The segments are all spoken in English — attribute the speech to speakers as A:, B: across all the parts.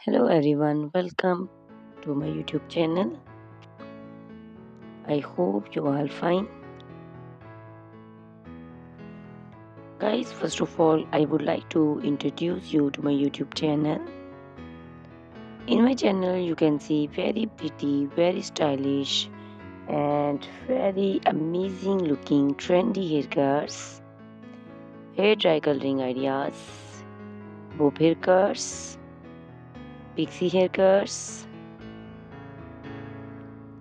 A: Hello everyone, welcome to my YouTube channel. I hope you are fine. Guys, first of all, I would like to introduce you to my YouTube channel. In my channel, you can see very pretty, very stylish, and very amazing looking trendy haircuts, hair dry coloring ideas, bob haircuts, pixie haircuts,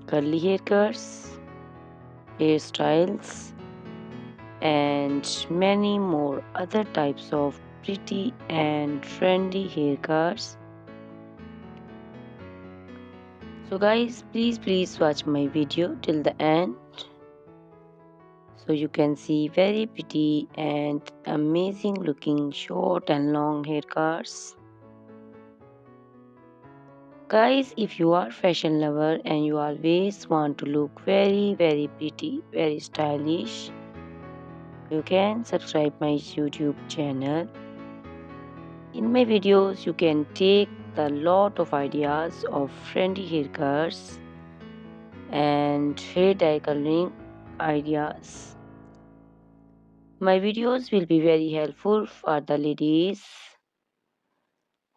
A: curly haircuts, hairstyles, and many more other types of pretty and trendy haircuts. So guys, please watch my video till the end so you can see very pretty and amazing looking short and long haircuts. Guys, if you are fashion lover and you always want to look very pretty, very stylish, you can subscribe my YouTube channel. In my videos, you can take a lot of ideas of trendy haircuts and hair dye coloring ideas. My videos will be very helpful for the ladies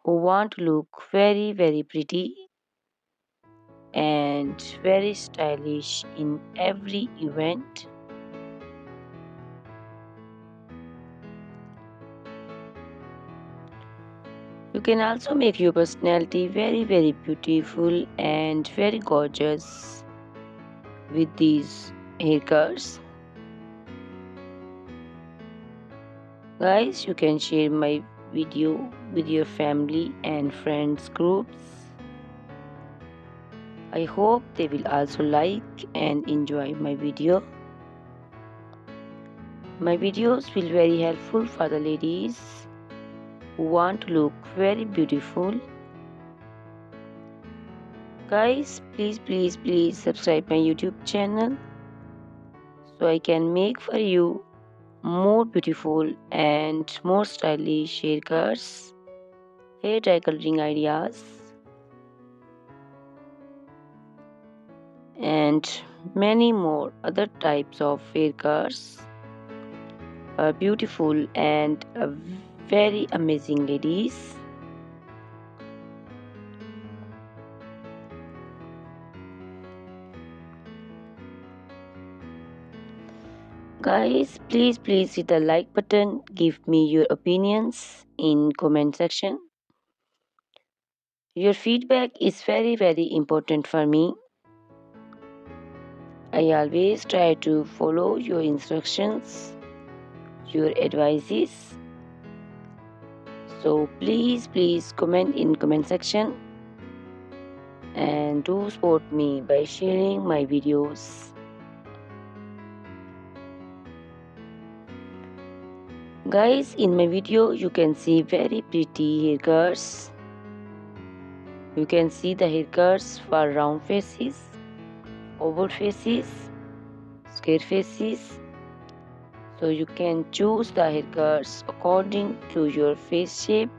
A: who want to look very pretty and very stylish in every event. You can also make your personality very beautiful and very gorgeous with these haircuts. Guys, you can share my video with your family and friends groups. I hope they will also like and enjoy my video. My videos will be very helpful for the ladies who want to look very beautiful. Guys, please subscribe my YouTube channel so I can make for you more beautiful and more stylish haircuts, hair dye coloring ideas, and many more other types of haircuts for beautiful and very amazing ladies. Guys, please hit the like button, give me your opinions in comment section. Your feedback is very important for me. I always try to follow your instructions, your advices. So please comment in comment section and do support me by sharing my videos. Guys, in my video you can see very pretty haircuts. You can see the haircuts for round faces, oval faces, square faces. So you can choose the haircuts according to your face shape.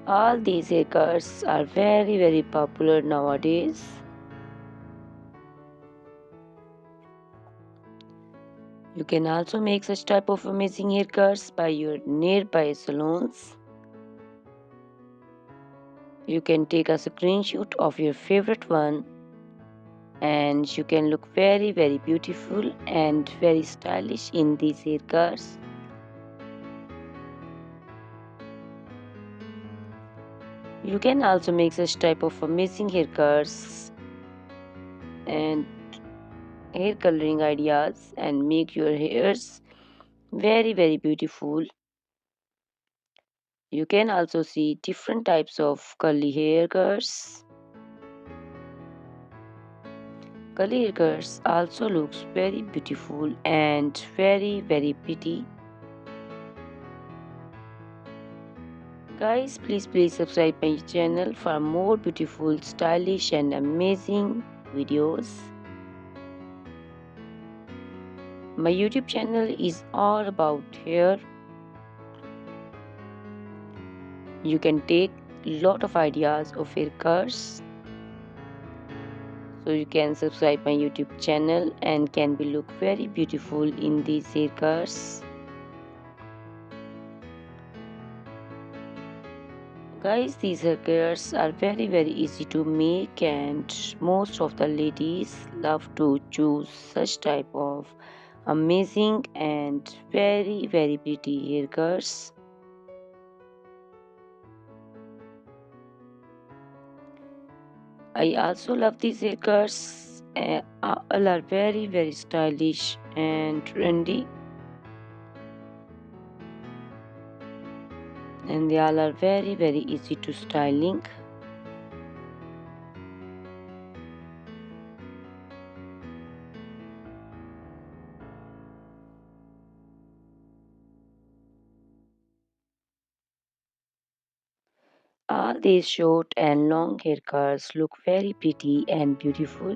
A: All these haircuts are very popular nowadays. You can also make such type of amazing haircuts by your nearby salons. You can take a screenshot of your favorite one and you can look very beautiful and very stylish in these haircuts. You can also make such type of amazing haircuts and hair coloring ideas and make your hairs very beautiful. You can also see different types of curly haircuts. Curly haircuts also looks very beautiful and very pretty. Guys, please subscribe my channel for more beautiful, stylish and amazing videos. My YouTube channel is all about hair. You can take lot of ideas of haircuts. So you can subscribe my YouTube channel and can be look very beautiful in these haircuts. Guys, these haircuts are very easy to make, and most of the ladies love to choose such type of amazing and very pretty haircuts. I also love these haircuts. All are very stylish and trendy, and they all are very easy to styling. All these short and long haircuts look very pretty and beautiful,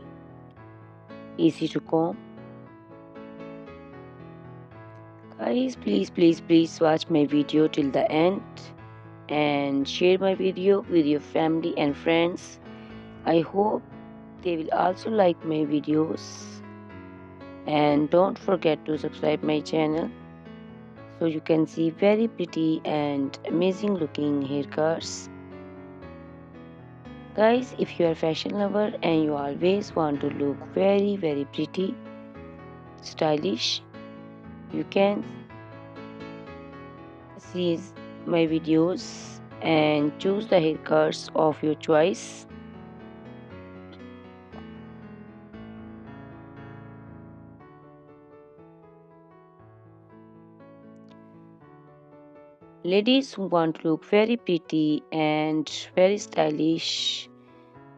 A: easy to comb. Guys, please watch my video till the end and share my video with your family and friends. I hope they will also like my videos, and don't forget to subscribe my channel so you can see very pretty and amazing looking haircuts. Guys, if you are fashion lover and you always want to look very pretty, stylish, you can see my videos and choose the haircuts of your choice. Ladies who want to look very pretty and very stylish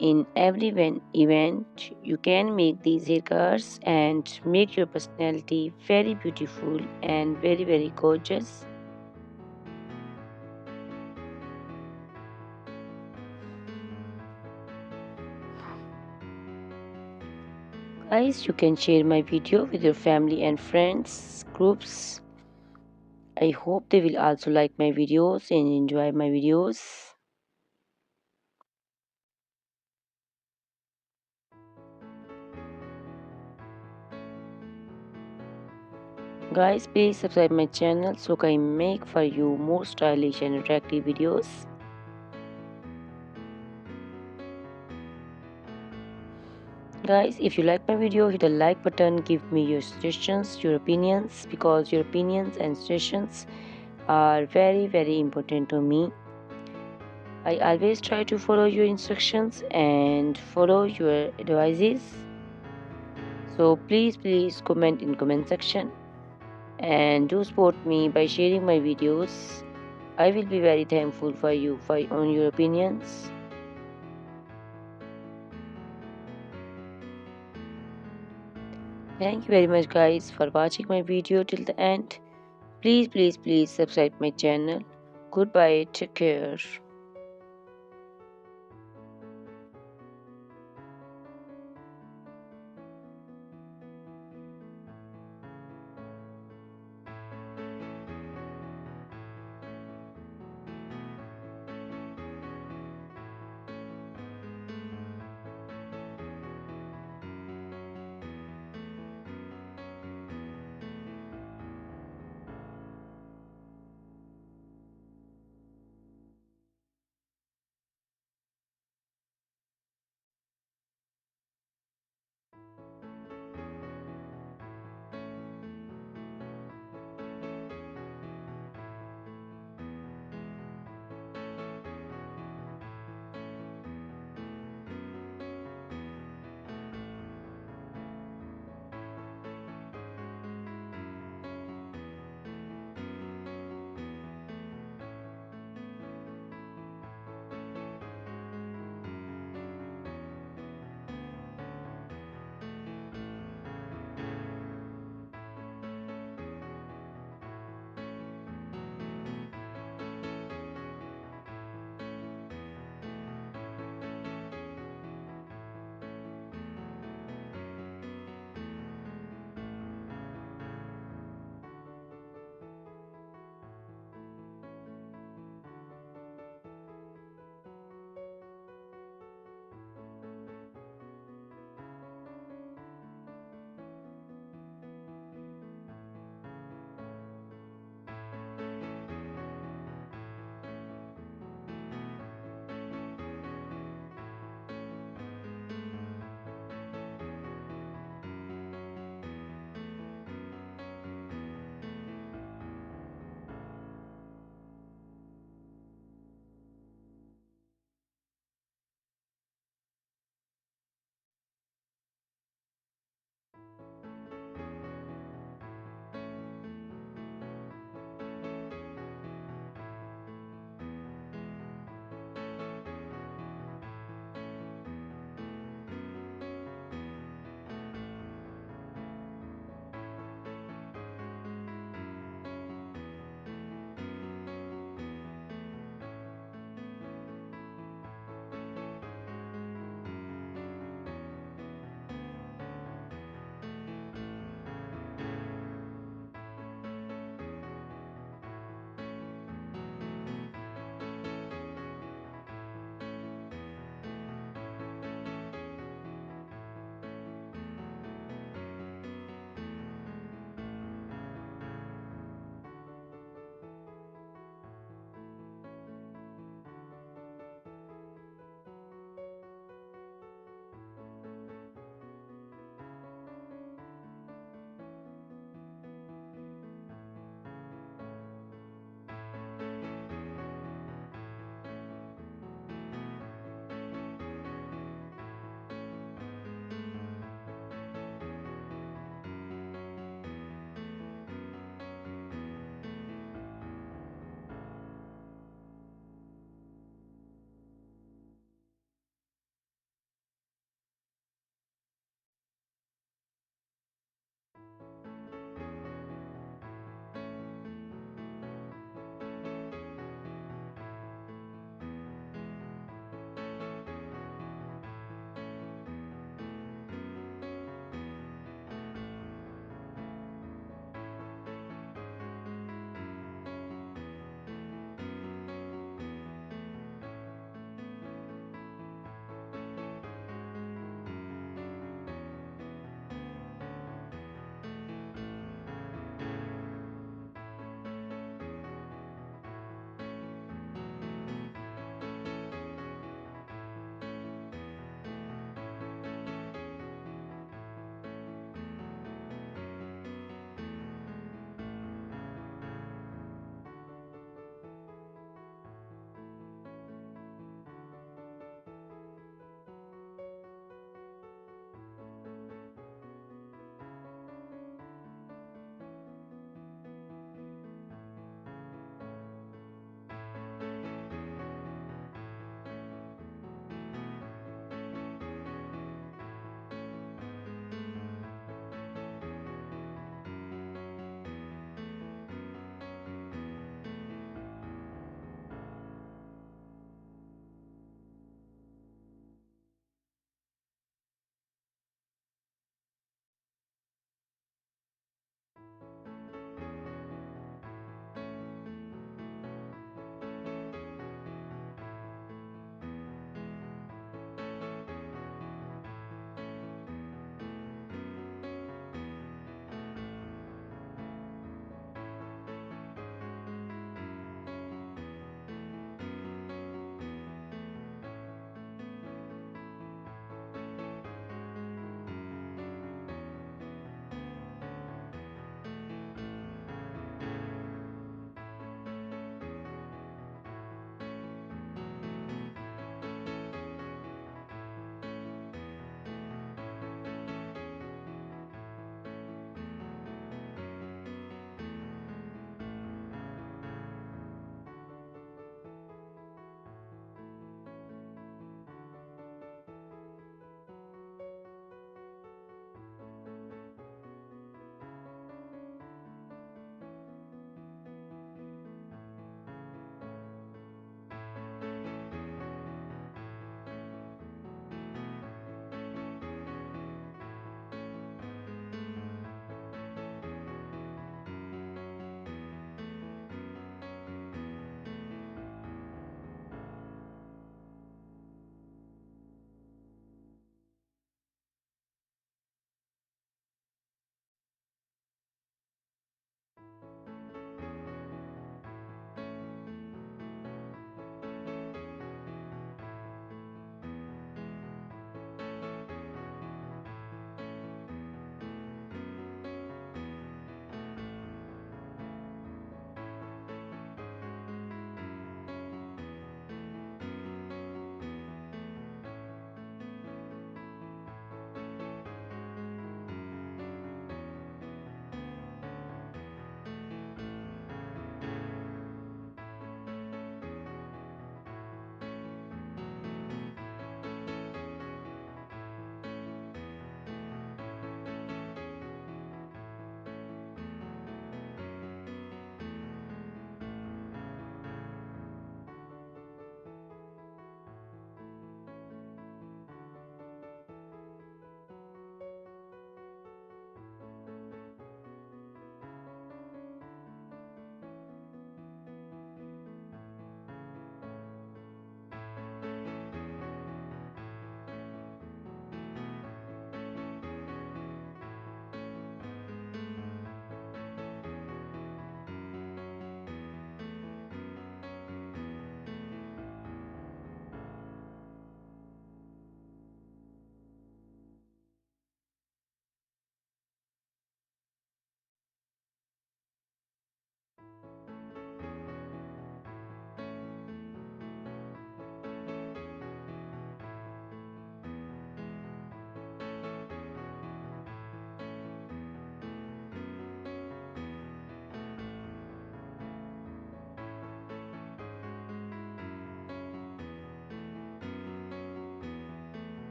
A: in every event, you can make these haircuts and make your personality very beautiful and very gorgeous. Guys, you can share my video with your family and friends groups. I hope they will also like my videos and enjoy my videos. Guys, please subscribe my channel so I make for you more stylish and attractive videos. Guys, if you like my video, hit the like button, give me your suggestions, your opinions, because your opinions and suggestions are very important to me. I always try to follow your instructions and follow your advices. So please comment in comment section and do support me by sharing my videos. I will be very thankful for you on your opinions. Thank you very much guys for watching my video till the end. Please subscribe my channel. Goodbye, take care.